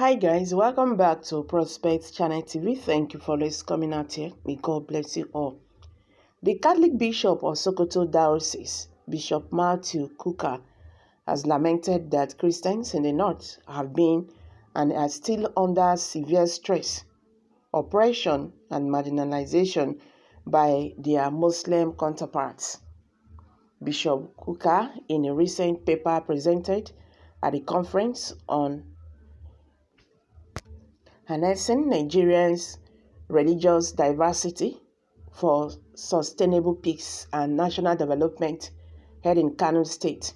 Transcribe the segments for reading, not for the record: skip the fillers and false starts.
Hi guys, welcome back to Prospect Channel TV. Thank you for always coming out here. May God bless you all. The Catholic Bishop of Sokoto Diocese, Bishop Matthew Kukah, has lamented that Christians in the North have been and are still under severe stress, oppression, and marginalization by their Muslim counterparts. Bishop Kukah, in a recent paper presented at the conference on harnessing Nigerians' religious diversity for sustainable peace and national development held in Kano State,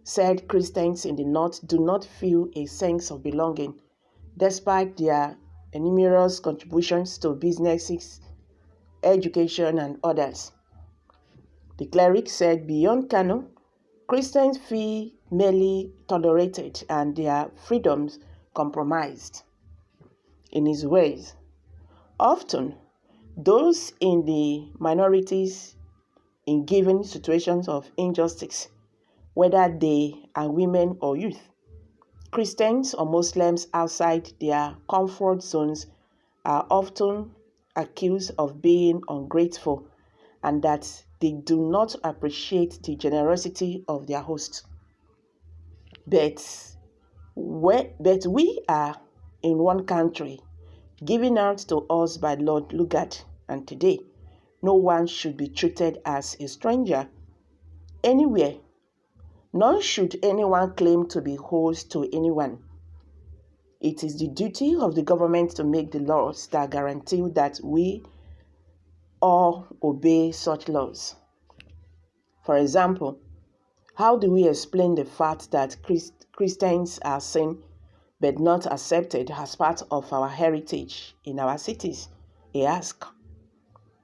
said Christians in the North do not feel a sense of belonging despite their numerous contributions to businesses, education, and others. The cleric said beyond Kano, Christians feel merely tolerated and their freedoms compromised. In his ways, often those in the minorities in given situations of injustice, whether they are women or youth, Christians or Muslims outside their comfort zones, are often accused of being ungrateful and that they do not appreciate the generosity of their host. But we are in one country, given out to us by Lord Lugard, and today, no one should be treated as a stranger anywhere, nor should anyone claim to be host to anyone. It is the duty of the government to make the laws that guarantee that we all obey such laws. For example, how do we explain the fact that Christians are seen but not accepted as part of our heritage in our cities? He asked.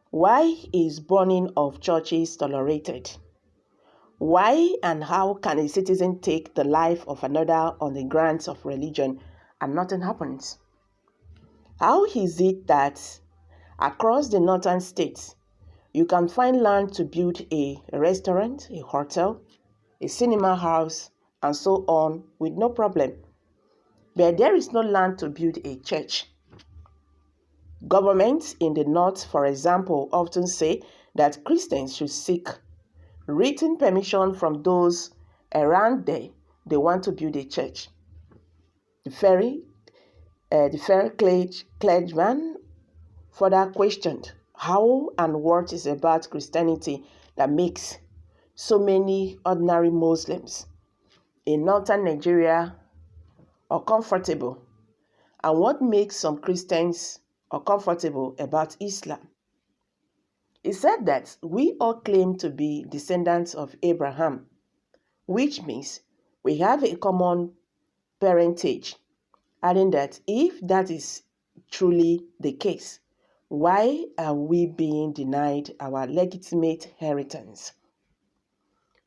Why is burning of churches tolerated? Why and how can a citizen take the life of another on the grounds of religion and nothing happens? How is it that across the northern states, you can find land to build a restaurant, a hotel, a cinema house, and so on with no problem, but there is no land to build a church? Governments in the north, for example, often say that Christians should seek written permission from those around there they want to build a church. The ferry clergyman further questioned how and what is about Christianity that makes so many ordinary Muslims in northern Nigeria uncomfortable, and what makes some Christians uncomfortable about Islam. He said that we all claim to be descendants of Abraham, which means we have a common parentage, adding that if that is truly the case, why are we being denied our legitimate inheritance?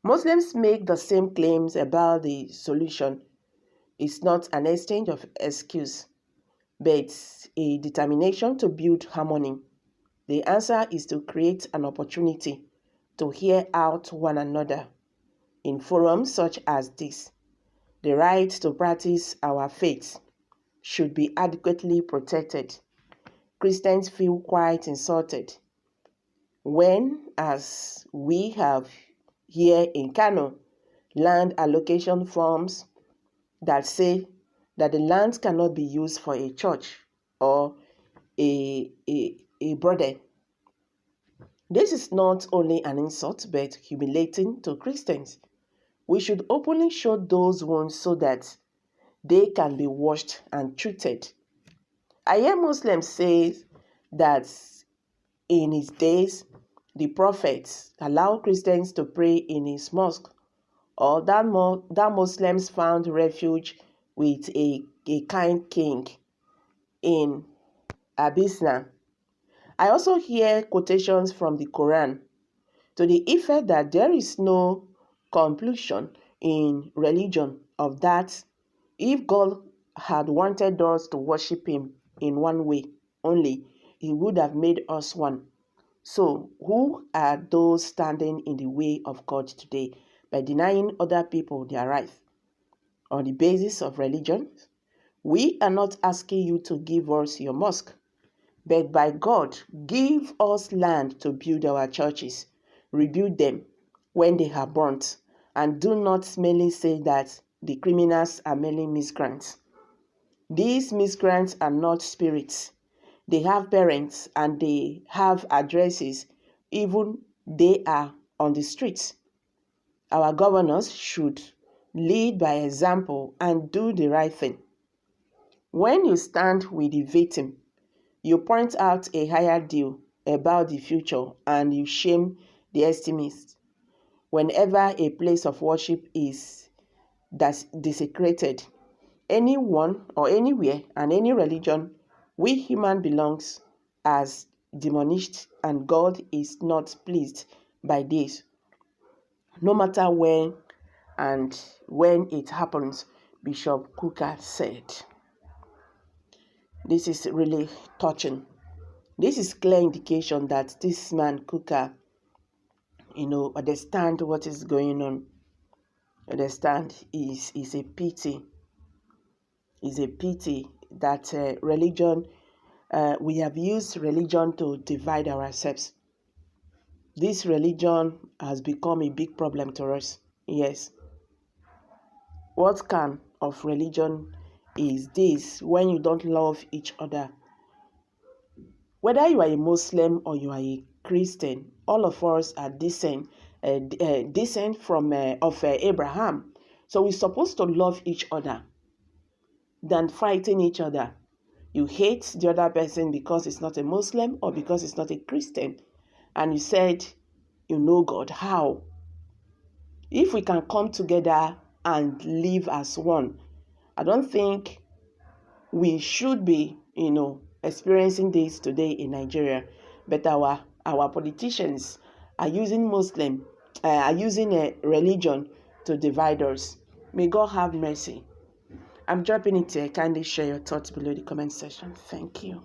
Muslims make the same claims about the solution. It's not an exchange of excuses, but a determination to build harmony. The answer is to create an opportunity to hear out one another in forums such as this. The right to practice our faith should be adequately protected. Christians feel quite insulted when, as we have here in Kano, land allocation forms that say that the land cannot be used for a church or a brothel. This is not only an insult but humiliating to Christians. We should openly show those wounds so that they can be washed and treated. I hear Muslims say that in his days, the prophets allowed Christians to pray in his mosque, or that Muslims found refuge with a kind king in Abyssinia. I also hear quotations from the Quran to the effect that there is no compulsion in religion of that if God had wanted us to worship him in one way only, he would have made us one. So who are those standing in the way of God today by denying other people their rights on the basis of religion? We are not asking you to give us your mosque, but by God, give us land to build our churches, rebuild them when they are burnt, and do not merely say that the criminals are merely miscreants. These miscreants are not spirits. They have parents and they have addresses, even they are on the streets. Our governors should lead by example and do the right thing. When you stand with the victim, you point out a higher deal about the future and you shame the extremists. Whenever a place of worship is desecrated, anyone or anywhere and any religion, we human belongs as demonished, and God is not pleased by this. No matter when and when it happens, Bishop Kukah said. This is really touching. This is clear indication that this man Kukah, understand what is going on. Understand is a pity. It's a pity that religion. We have used religion to divide ourselves. This religion has become a big problem to us. Yes. What kind of religion is this when you don't love each other? Whether you are a Muslim or you are a Christian, all of us are descent from Abraham. So we're supposed to love each other than fighting each other. You hate the other person because it's not a Muslim or because it's not a Christian. And you said, you know God. How? If we can come together and live as one, I don't think we should be, experiencing this today in Nigeria. But our politicians are using a religion to divide us. May God have mercy. I'm dropping it here. Kindly share your thoughts below the comment section. Thank you.